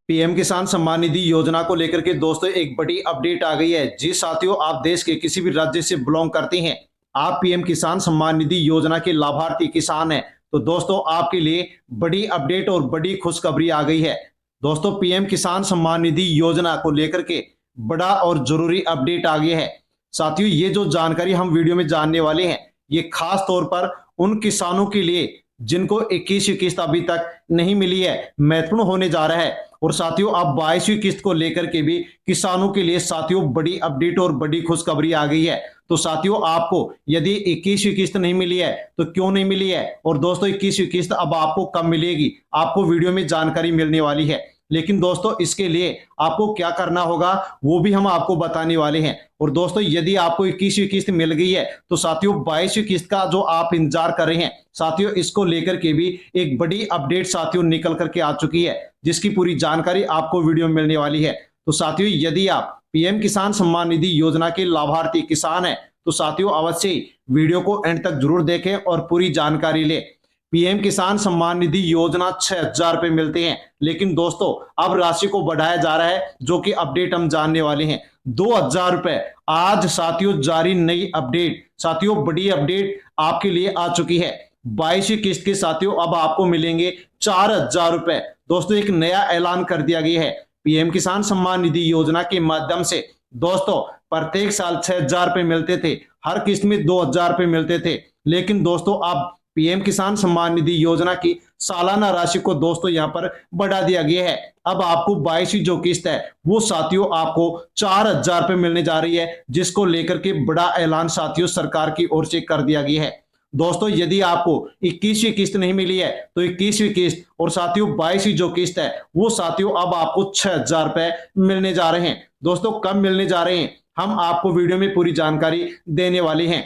PM किसान सम्मान निधि योजना को लेकर के दोस्तों एक बड़ी अपडेट आ गई है। जी साथियों, आप देश के किसी भी राज्य से बिलोंग करते हैं, आप पीएम किसान सम्मान निधि योजना के लाभार्थी किसान हैं, तो दोस्तों आपके लिए बड़ी अपडेट और बड़ी खुशखबरी आ गई है। दोस्तों पीएम किसान सम्मान निधि योजना को लेकर के बड़ा और जरूरी अपडेट आ गया है। साथियों, ये जो जानकारी हम वीडियो में जानने वाले हैं, ये खास तौर पर उन किसानों के लिए जिनको 21वीं किस्त अभी तक नहीं मिली है, महत्वपूर्ण होने जा रहा है। और साथियों, अब 22वीं किस्त को लेकर के भी किसानों के लिए साथियों बड़ी अपडेट और बड़ी खुशखबरी आ गई है। तो साथियों, आपको यदि 21वीं किस्त नहीं मिली है तो क्यों नहीं मिली है, और दोस्तों 21वीं किस्त अब आपको कब मिलेगी, आपको वीडियो में जानकारी मिलने वाली है। लेकिन दोस्तों इसके लिए आपको क्या करना होगा वो भी हम आपको बताने वाले हैं। और दोस्तों यदि आपको 21वीं किस्त मिल गई है तो साथियों 22वीं किस्त का जो आप इंतजार कर रहे हैं, साथियों इसको लेकर के भी एक बड़ी अपडेट साथियों निकल करके आ चुकी है, जिसकी पूरी जानकारी आपको वीडियो में मिलने वाली है। तो साथियों यदि आप पीएम किसान सम्मान निधि योजना के लाभार्थी किसान हैं तो साथियों अवश्य वीडियो को एंड तक जरूर देखें और पूरी जानकारी लें। पीएम किसान सम्मान निधि योजना 6,000 रुपए मिलते हैं, लेकिन दोस्तों अब राशि को बढ़ाया जा रहा है, जो कि अपडेट हम जानने वाले हैं 2,000 रुपए। आज साथियों जारी नई अपडेट, साथियों बड़ी अपडेट आपके लिए आ चुकी है। 22वीं किस्त के साथियों अब आपको मिलेंगे 4,000 रुपए। दोस्तों एक नया ऐलान कर दिया गया है पीएम किसान सम्मान निधि योजना के माध्यम से। दोस्तों प्रत्येक साल 6,000 रुपए मिलते थे, हर किस्त में 2,000 रुपए मिलते थे, लेकिन दोस्तों अब पीएम किसान सम्मान निधि योजना की सालाना राशि को दोस्तों यहां पर बढ़ा दिया गया है। अब आपको 22वीं जो किस्त है वो साथियों आपको 4,000 रुपए मिलने जा रही है, जिसको लेकर के बड़ा ऐलान साथियों सरकार की ओर से कर दिया गया है। दोस्तों यदि आपको 21वीं किस्त नहीं मिली है तो 21वीं किस्त और साथियों 22वीं जो किस्त है वो साथियों अब आपको 6,000 रुपए मिलने जा रहे हैं। दोस्तों कब मिलने जा रहे हैं हम आपको वीडियो में पूरी जानकारी देने वाले हैं।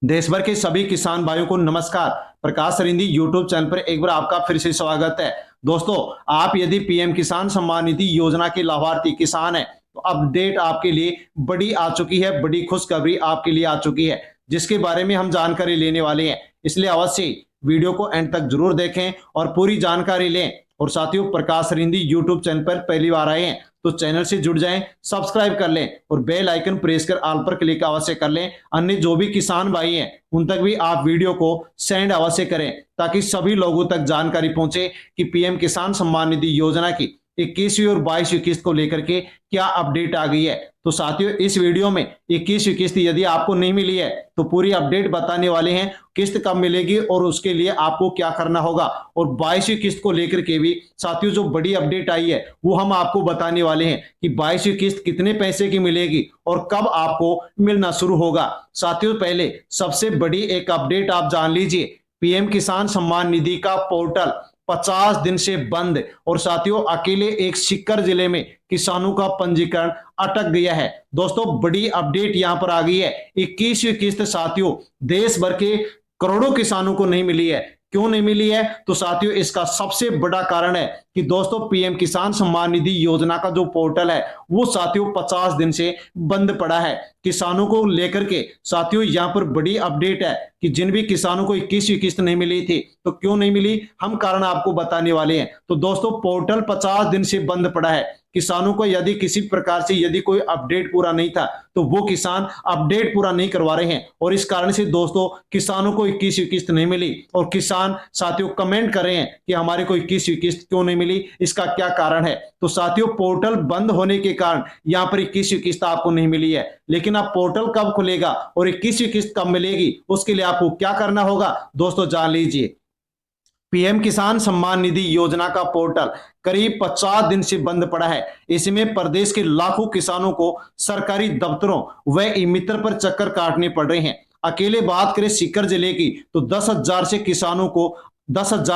देश भर के सभी किसान भाइयों को नमस्कार। प्रकाश सरिंदी यूट्यूब चैनल पर एक बार आपका फिर से स्वागत है। दोस्तों आप यदि पीएम किसान सम्मान निधि योजना के लाभार्थी किसान हैं तो अपडेट आपके लिए बड़ी आ चुकी है, बड़ी खुशखबरी आपके लिए आ चुकी है, जिसके बारे में हम जानकारी लेने वाले हैं। इसलिए अवश्य वीडियो को एंड तक जरूर देखें और पूरी जानकारी लें। और साथियों प्रकाश सरिंदी यूट्यूब चैनल पर पहली बार आए हैं तो चैनल से जुड़ जाएं, सब्सक्राइब कर लें और बेल आइकन प्रेस कर ऑल पर क्लिक अवश्य कर लें। अन्य जो भी किसान भाई हैं उन तक भी आप वीडियो को सेंड अवश्य करें, ताकि सभी लोगों तक जानकारी पहुंचे कि पीएम किसान सम्मान निधि योजना की 21वीं और 22वीं किस्त को लेकर के क्या अपडेट आ गई है। तो साथियों इस वीडियो में 21वीं किस्त यदि आपको नहीं मिली है तो पूरी अपडेट बताने वाले हैं, किस्त कब मिलेगी और उसके लिए आपको क्या करना होगा। और 22वीं किस्त को लेकर के भी साथियों जो बड़ी अपडेट आई है वो हम आपको बताने वाले हैं कि 22वीं किस्त कितने पैसे की मिलेगी और कब आपको मिलना शुरू होगा। साथियों पहले सबसे बड़ी एक अपडेट आप जान लीजिए, पीएम किसान सम्मान निधि का पोर्टल 50 दिन से बंद, और साथियों अकेले एक सीकर जिले में किसानों का पंजीकरण अटक गया है। दोस्तों बड़ी अपडेट यहां पर आ गई है, 21वीं किस्त साथियों देश भर के करोड़ों किसानों को नहीं मिली है। क्यों नहीं मिली है तो साथियों इसका सबसे बड़ा कारण है कि दोस्तों पीएम किसान सम्मान निधि योजना का जो पोर्टल है वो साथियों 50 दिन से बंद पड़ा है। किसानों को लेकर के साथियों यहां पर बड़ी अपडेट है कि जिन भी किसानों को 21वीं किस्त नहीं मिली थी तो क्यों नहीं मिली, हम कारण आपको बताने वाले हैं। तो दोस्तों पोर्टल 50 दिन से बंद पड़ा है। किसानों को यदि किसी प्रकार से यदि कोई अपडेट पूरा नहीं था तो वो किसान अपडेट पूरा नहीं करवा रहे हैं, और इस कारण से दोस्तों किसानों को 21वीं किस्त नहीं मिली। और किसान साथियों कमेंट कर रहे हैं कि हमारे को 21वीं किस्त क्यों नहीं मिली, इसका क्या कारण है। तो साथियों पोर्टल बंद होने के कारण यहां पर 21वीं किस्त आपको नहीं मिली है। लेकिन अब पोर्टल कब खुलेगा और 21वीं किस्त कब मिलेगी उसके लिए आपको क्या करना होगा दोस्तों जान लीजिए। पीएम किसान सम्मान निधि योजना का पोर्टल करीब 50 दिन से बंद पड़ा है। इसमें प्रदेश के लाखों किसानों को सरकारी दफ्तरों व ई मित्र पर चक्कर काटने पड़ रहे हैं। अकेले बात करें सीकर जिले की तो 10,000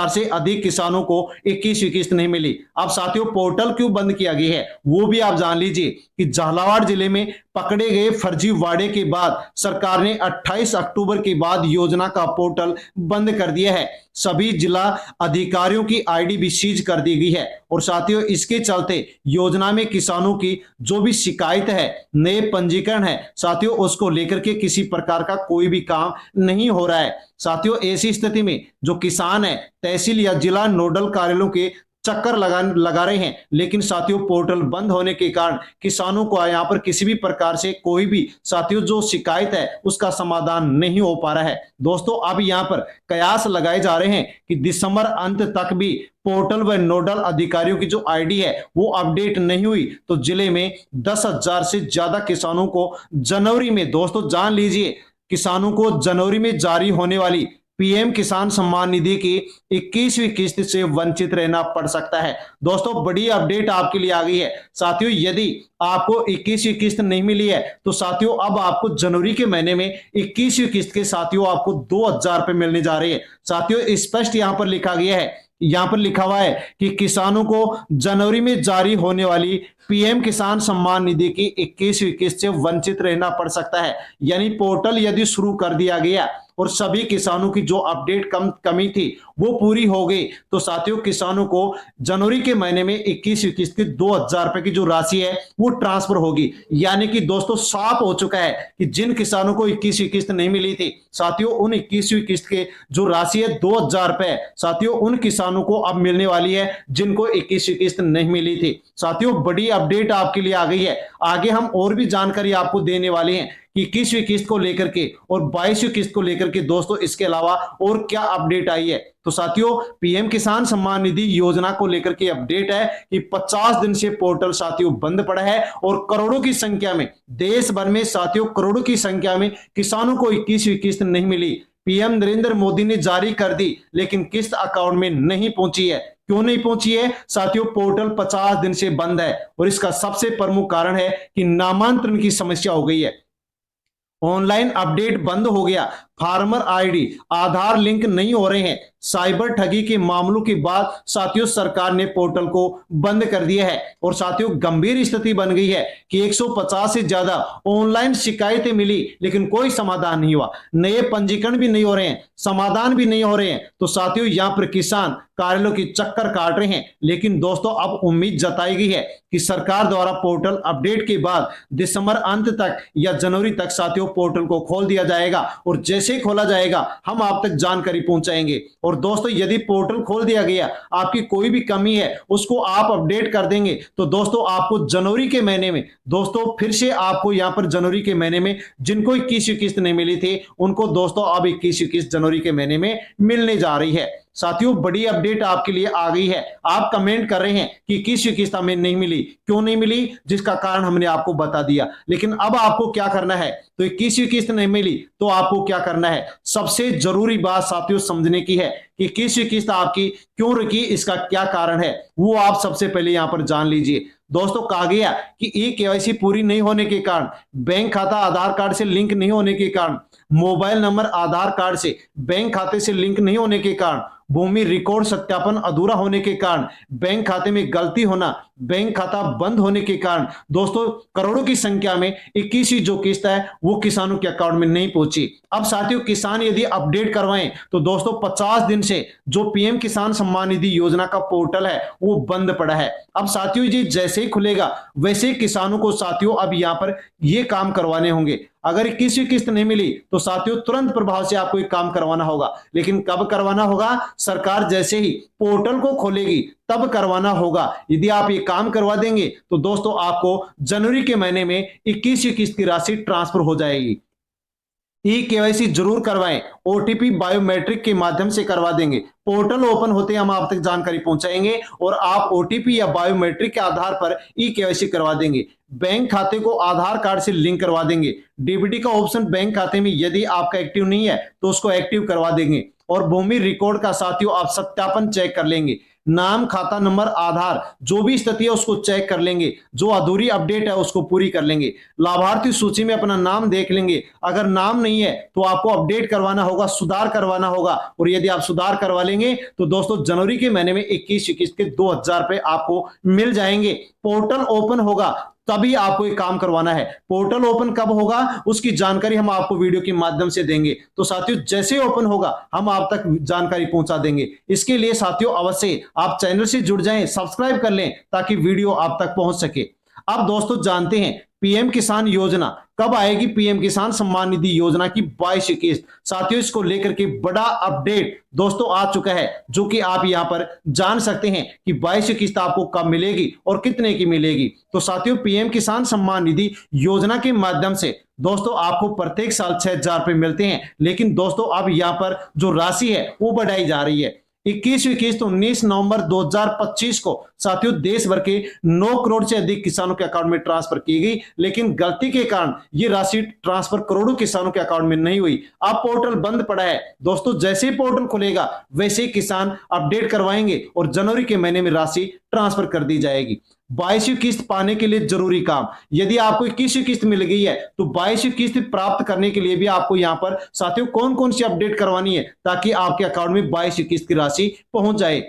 से अधिक किसानों को 21वीं किस्त नहीं मिली। अब साथियों पोर्टल क्यों बंद किया गया है वो भी आप जान लीजिए कि झालावाड़ जिले में पकड़े गए फर्जी वाड़े के बाद सरकार ने 28 अक्टूबर के बाद योजना का पोर्टल बंद कर दिया है। सभी जिला अधिकारियों की आईडी भी सीज कर दी गई है, और साथियों इसके चलते योजना में किसानों की जो भी शिकायत है, नए पंजीकरण है साथियों, उसको लेकर के किसी प्रकार का कोई भी काम नहीं हो रहा है। साथियों ऐसी स्थिति में जो किसान है तहसील या जिला नोडल कार्यालयों के चक्कर लगा रहे हैं, लेकिन साथियों पोर्टल बंद होने के कारण किसानों को यहाँ पर किसी भी प्रकार से कोई भी साथियों जो शिकायत है उसका समाधान नहीं हो पा रहा है। दोस्तों अब यहाँ पर कयास लगाए जा रहे हैं कि दिसंबर अंत तक भी पोर्टल व नोडल अधिकारियों की जो आईडी है वो अपडेट नहीं हुई तो जिले में 10,000 से ज्यादा किसानों को जनवरी में, दोस्तों जान लीजिए, किसानों को जनवरी में जारी होने वाली पीएम किसान सम्मान निधि की 21वीं किस्त से वंचित रहना पड़ सकता है। दोस्तों बड़ी अपडेट आपके लिए आ गई है। साथियों यदि आपको 21वीं किस्त नहीं मिली है तो साथियों अब आपको जनवरी के महीने में 21वीं किस्त के साथियों आपको 2,000 रुपए मिलने जा रही है। साथियों स्पष्ट यहां पर लिखा गया है, यहां पर लिखा हुआ है कि किसानों को जनवरी में जारी होने वाली पीएम किसान सम्मान निधि की 21वीं किस्त से वंचित रहना पड़ सकता है। यानी पोर्टल यदि शुरू कर दिया गया और सभी किसानों की जो अपडेट कमी थी वो पूरी हो गई तो साथियों किसानों को जनवरी के महीने में 21वीं किस्त की 2,000 रुपए की जो राशि है वो ट्रांसफर होगी। यानी कि दोस्तों साफ हो चुका है कि जिन किसानों को 21वीं किस्त नहीं मिली थी साथियों उन 21वीं किस्त के जो राशि है 2,000 रुपए साथियों उन किसानों को अब मिलने वाली है जिनको 21वीं किस्त नहीं मिली थी। साथियों बड़ी अपडेट आपके लिए आ गई है। आगे हम और भी जानकारी आपको देने वाले हैं कि 21वीं किस्त को लेकर के और 22वीं किस्त को लेकर के दोस्तों इसके अलावा और क्या अपडेट आई है। तो साथियों पीएम किसान सम्मान निधि योजना को लेकर के अपडेट है कि 50 दिन से पोर्टल साथियों बंद पड़ा है और करोड़ों की संख्या में देश भर में साथियों करोड़ों की संख्या में किसानों को 21वीं किस्त नहीं मिली। पीएम नरेंद्र मोदी ने जारी कर दी लेकिन किस्त अकाउंट में नहीं पहुंची है। क्यों नहीं पहुंची है साथियों? पोर्टल 50 दिन से बंद है और इसका सबसे प्रमुख कारण है कि नामांतरण की समस्या हो गई है। ऑनलाइन अपडेट बंद हो गया, फार्मर आईडी आधार लिंक नहीं हो रहे हैं। साइबर ठगी के मामलों के बाद साथियों सरकार ने पोर्टल को बंद कर दिया है और साथियों गंभीर स्थिति बन गई है कि 150 से ज्यादा ऑनलाइन शिकायतें मिली लेकिन कोई समाधान नहीं हुआ। नए पंजीकरण भी नहीं हो रहे हैं, समाधान भी नहीं हो रहे हैं। तो साथियों यहां पर किसान कार्यालयों की चक्कर काट रहे हैं। लेकिन दोस्तों अब उम्मीद जताई गई है कि सरकार द्वारा पोर्टल अपडेट के बाद दिसंबर अंत तक या जनवरी तक साथियों पोर्टल को खोल दिया जाएगा और जैसे ही खोला जाएगा हम आप तक जानकारी पहुंचाएंगे। और दोस्तों यदि पोर्टल खोल दिया गया, आपकी कोई भी कमी है उसको आप अपडेट कर देंगे तो दोस्तों आपको जनवरी के महीने में दोस्तों फिर से आपको यहां पर जनवरी के महीने में जिनको 21वीं किस्त नहीं मिली थी उनको दोस्तों अब 21वीं किस्त जनवरी के महीने में मिलने जा रही है। साथियों बड़ी अपडेट आपके लिए आ गई है। आप कमेंट कर रहे हैं कि 21वीं किस्त हमें नहीं मिली, क्यों नहीं मिली, जिसका कारण हमने आपको बता दिया। लेकिन अब आपको क्या करना है? तो 21वीं किस्त नहीं मिली तो आपको क्या करना है? सबसे जरूरी बात साथियों समझने की है कि 21वीं किस्त आपकी क्यों रुकी, इसका क्या कारण है, वो आप सबसे पहले यहां पर जान लीजिए। दोस्तों कहा गया कि ई-केवाईसी पूरी नहीं होने के कारण, बैंक खाता आधार कार्ड से लिंक नहीं होने के कारण, मोबाइल नंबर आधार कार्ड से बैंक खाते से लिंक नहीं होने के कारण, भूमि रिकॉर्ड सत्यापन अधूरा होने के कारण, बैंक खाते में गलती होना, बैंक खाता बंद होने के कारण दोस्तों करोड़ों की संख्या में 21वीं जो किस्त है वो किसानों के अकाउंट में नहीं पहुंची। अब साथियों किसान यदि अपडेट करवाएं तो दोस्तों 50 दिन से जो पीएम किसान सम्मान निधि योजना का पोर्टल है वो बंद पड़ा है। अब साथियों ये जैसे ही खुलेगा वैसे ही किसानों को साथियों अब यहां पर ये काम करवाने होंगे। अगर 21वीं किस्त नहीं मिली तो साथियों तुरंत प्रभाव से आपको एक काम करवाना होगा। लेकिन कब करवाना होगा? सरकार जैसे ही पोर्टल को खोलेगी तब करवाना होगा। यदि आप ये काम करवा देंगे तो दोस्तों आपको जनवरी के महीने में 21वीं किस्त की राशि ट्रांसफर हो जाएगी। ई-केवाईसी जरूर करवाएं, ओटीपी बायोमेट्रिक के माध्यम से करवा देंगे। पोर्टल ओपन होते हम आप तक जानकारी पहुंचाएंगे और आप ओटीपी या बायोमेट्रिक के आधार पर ई-केवाईसी करवा देंगे। बैंक खाते को आधार कार्ड से लिंक करवा देंगे। डीबीटी का ऑप्शन बैंक खाते में यदि आपका एक्टिव नहीं है तो उसको एक्टिव करवा देंगे और भूमि रिकॉर्ड का साथियों आप सत्यापन चेक कर लेंगे। नाम, खाता नंबर, आधार जो भी स्थिति है उसको चेक कर लेंगे। जो अधूरी अपडेट है उसको पूरी कर लेंगे। लाभार्थी सूची में अपना नाम देख लेंगे। अगर नाम नहीं है तो आपको अपडेट करवाना होगा, सुधार करवाना होगा। और यदि आप सुधार करवा लेंगे तो दोस्तों जनवरी के महीने में 21वीं किस्त के 2,000 रुपए आपको मिल जाएंगे। पोर्टल ओपन होगा तभी आपको एक काम करवाना है। पोर्टल ओपन कब होगा उसकी जानकारी हम आपको वीडियो के माध्यम से देंगे। तो साथियों जैसे ओपन होगा हम आप तक जानकारी पहुंचा देंगे। इसके लिए साथियों अवश्य आप चैनल से जुड़ जाएं, सब्सक्राइब कर लें ताकि वीडियो आप तक पहुंच सके। अब दोस्तों जानते हैं पीएम किसान योजना कब आएगी। पीएम किसान सम्मान निधि योजना की 22वीं किस्त, साथियों इसको लेकर के बड़ा अपडेट दोस्तों आ चुका है, जो कि आप यहां पर जान सकते हैं कि 22वीं किस्त आपको कब मिलेगी और कितने की मिलेगी। तो साथियों पीएम किसान सम्मान निधि योजना के माध्यम से दोस्तों आपको प्रत्येक साल 6,000 रुपए मिलते हैं, लेकिन दोस्तों अब यहां पर जो राशि है वो बढ़ाई जा रही है। 21वीं किस्त 19 नवंबर 2025 को साथियों देश भर के 9 करोड़ से अधिक किसानों के अकाउंट में ट्रांसफर की गई, लेकिन गलती के कारण ये राशि ट्रांसफर करोड़ों किसानों के अकाउंट में नहीं हुई। अब पोर्टल बंद पड़ा है दोस्तों, जैसे ही पोर्टल खुलेगा वैसे ही किसान अपडेट करवाएंगे और जनवरी के महीने में राशि ट्रांसफर कर दी जाएगी। 22वीं किस्त पाने के लिए जरूरी काम, यदि आपको 21वीं किस्त मिल गई है तो 22वीं किस्त प्राप्त करने के लिए भी आपको यहां पर साथियों कौन कौन सी अपडेट करवानी है ताकि आपके अकाउंट में 22वीं किस्त की राशि पहुंच जाए।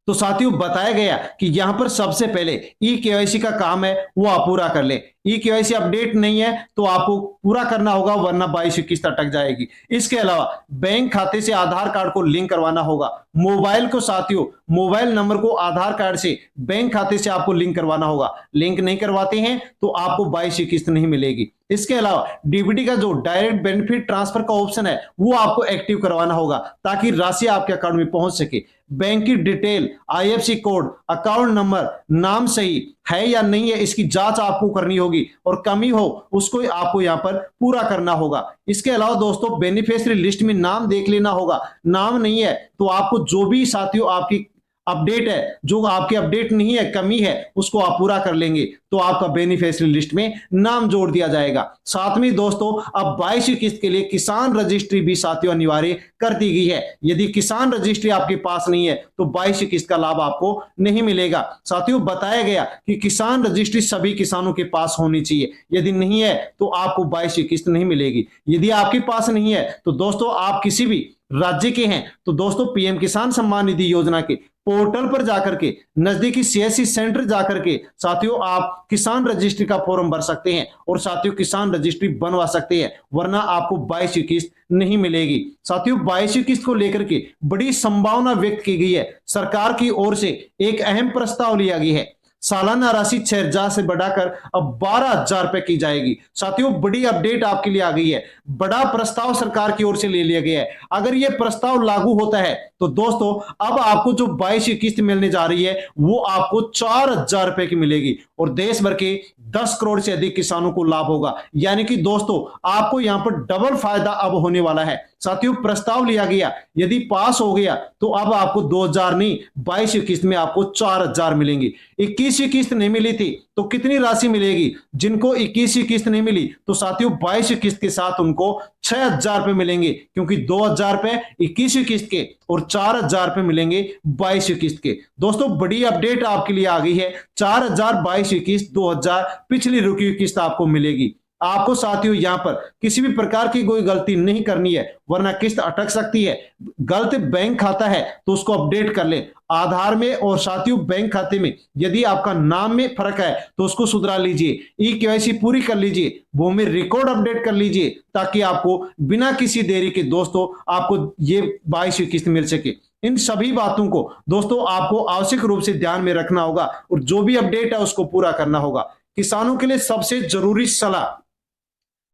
तो साथियों बताया गया कि यहां पर सबसे पहले ई केवाईसी का काम है वो आप पूरा कर ले। ई केवाईसी अपडेट नहीं है तो आपको पूरा करना होगा, वरना 22वीं किस्त अटक जाएगी। इसके अलावा बैंक खाते से आधार कार्ड को लिंक करवाना होगा। मोबाइल को साथियों मोबाइल नंबर को आधार कार्ड से बैंक खाते से आपको लिंक करवाना होगा। लिंक नहीं करवाते हैं तो आपको 22वीं किस्त नहीं मिलेगी। इसके अलावा डीबीटी का जो डायरेक्ट बेनिफिट ट्रांसफर का ऑप्शन है वो आपको एक्टिव करवाना होगा ताकि राशि आपके अकाउंट में पहुंच सके। बैंक की detail, IFSC code, account number, नाम सही है या नहीं है इसकी जांच आपको करनी होगी और कमी हो उसको आपको यहां पर पूरा करना होगा। इसके अलावा दोस्तों बेनिफिशियरी लिस्ट में नाम देख लेना होगा। नाम नहीं है तो आपको जो भी साथियों आपकी अपडेट है, जो आपकी अपडेट नहीं है, कमी है, उसको आप पूरा कर लेंगे तो आपका बेनिफिशियरी लिस्ट में नाम जोड़ दिया जाएगा। साथ में दोस्तों अब 22वीं किस्त के लिए किसान रजिस्ट्री भी साथियों अनिवार्य कर दी गई है। यदि किसान रजिस्ट्री आपके पास नहीं है तो 22वीं किस्त का लाभ आपको नहीं मिलेगा। साथियों बताया गया कि किसान रजिस्ट्री सभी किसानों के पास होनी चाहिए, यदि नहीं है तो आपको 22वीं किस्त नहीं मिलेगी। यदि आपके पास नहीं है तो दोस्तों आप किसी भी राज्य के हैं तो दोस्तों पीएम किसान सम्मान निधि योजना के पोर्टल पर जाकर के नजदीकी सीएससी सेंटर जाकर के साथियों आप किसान रजिस्ट्री का फॉर्म भर सकते हैं और साथियों किसान रजिस्ट्री बनवा सकते हैं, वरना आपको 22वीं किस्त नहीं मिलेगी। साथियों 22वीं किस्त को लेकर के बड़ी संभावना व्यक्त की गई है। सरकार की ओर से एक अहम प्रस्ताव लिया गया है। सालाना राशि 6,000 से बढ़ाकर अब 12,000 रुपए की जाएगी। साथियों बड़ी अपडेट आपके लिए आ गई है, बड़ा प्रस्ताव सरकार की ओर से ले लिया गया है। अगर यह प्रस्ताव लागू होता है तो दोस्तों अब आपको जो 22वीं किस्त मिलने जा रही है वो आपको 4,000 रुपए की मिलेगी और देश भर के 10 करोड़ से अधिक किसानों को लाभ होगा। यानी कि दोस्तों आपको यहां पर डबल फायदा अब होने वाला है। साथियों प्रस्ताव लिया गया, यदि पास हो गया तो अब आपको 2,000 नहीं 22वीं किस्त में आपको 4,000 मिलेंगी। 21वीं किस्त नहीं मिली थी तो कितनी राशि मिलेगी? जिनको 21वीं किस्त नहीं मिली तो साथियों 22वीं किस्त के साथ उनको 6,000 रुपए मिलेंगे, क्योंकि 2,000 रुपए 21वीं किस्त के और 4,000 रुपए मिलेंगे 22वीं किस्त के। दोस्तों बड़ी अपडेट आपके लिए आ गई है। 4,000 22वीं किस्त, 2,000 पिछली रुकी हुई किस्त आपको मिलेगी। आपको साथियों यहां पर किसी भी प्रकार की कोई गलती नहीं करनी है, वरना किस्त अटक सकती है। गलत बैंक खाता है तो उसको अपडेट कर ले आधार में, और साथियों बैंक खाते में यदि आपका नाम में फर्क है तो उसको सुधरा लीजिए। ई केवाईसी पूरी कर लीजिए, भूमि रिकॉर्ड अपडेट कर लीजिए ताकि आपको बिना किसी देरी के दोस्तों आपको ये 22वीं किस्त मिल सके। इन सभी बातों को दोस्तों आपको आवश्यक रूप से ध्यान में रखना होगा और जो भी अपडेट है उसको पूरा करना होगा। किसानों के लिए सबसे जरूरी सलाह,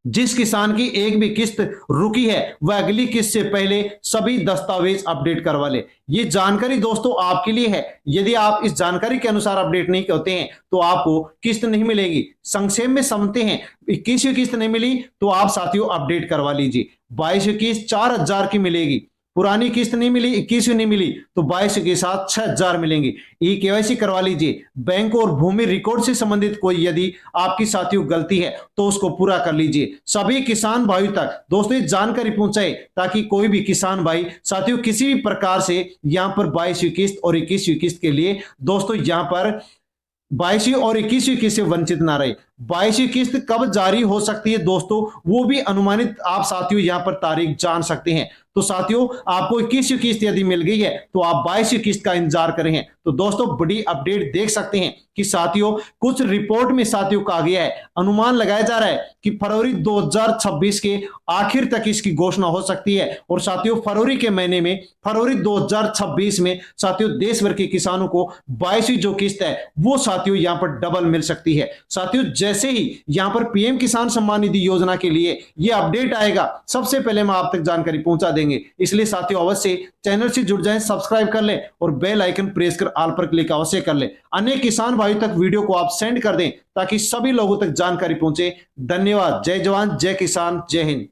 जिस किसान की एक भी किस्त रुकी है वह अगली किस्त से पहले सभी दस्तावेज अपडेट करवा ले। ये जानकारी दोस्तों आपके लिए है। यदि आप इस जानकारी के अनुसार अपडेट नहीं करते हैं तो आपको किस्त नहीं मिलेगी। संक्षेप में समझते हैं, 21वीं किस्त नहीं मिली तो आप साथियों अपडेट करवा लीजिए। 22वीं किस्त 4,000 की मिलेगी, पुरानी किस्त नहीं मिली, 21वीं नहीं मिली तो 22 के साथ 6,000 मिलेंगी। ई केवाईसी करवा लीजिए। बैंक और भूमि रिकॉर्ड से संबंधित कोई यदि आपकी साथियों गलती है तो उसको पूरा कर लीजिए। सभी किसान भाइयों तक दोस्तों ये जानकारी पहुंचाए ताकि कोई भी किसान भाई साथियों किसी भी प्रकार से यहां पर 22वीं किस्त और 21वीं किस्त के लिए दोस्तों यहां पर 22वीं और 21वीं किस्त से वंचित ना रहे। 22वीं किस्त कब जारी हो सकती है दोस्तों, वो भी अनुमानित आप साथियों यहां पर तारीख जान सकते हैं। तो साथियों आपको 21वीं किस्त यदि मिल गई है तो आप 22वीं किस्त का इंतजार करें। तो दोस्तों बड़ी अपडेट देख सकते हैं कि साथियों कुछ रिपोर्ट में साथियों कहा गया है, अनुमान लगाया जा रहा है कि फरवरी 2026 के आखिर तक इसकी घोषणा हो सकती है। और साथियों फरवरी के महीने में, फरवरी 2026 में साथियों देश भर के किसानों को 22वीं जो किस्त है वो साथियों यहां पर डबल मिल सकती है। साथियों जैसे ही यहां पर पीएम किसान सम्मान निधि योजना के लिए ये अपडेट आएगा, सबसे पहले हम आप तक जानकारी पहुंचा देंगे। इसलिए साथियों अवश्य चैनल से जुड़ जाएं, सब्सक्राइब कर लें और बेल आइकन प्रेस कर ऑल पर क्लिक अवश्य कर लें। अन्य किसान भाइयों तक वीडियो को आप सेंड कर दें ताकि सभी लोगों तक जानकारी पहुंचे। धन्यवाद। जय जवान, जय किसान, जय हिंद।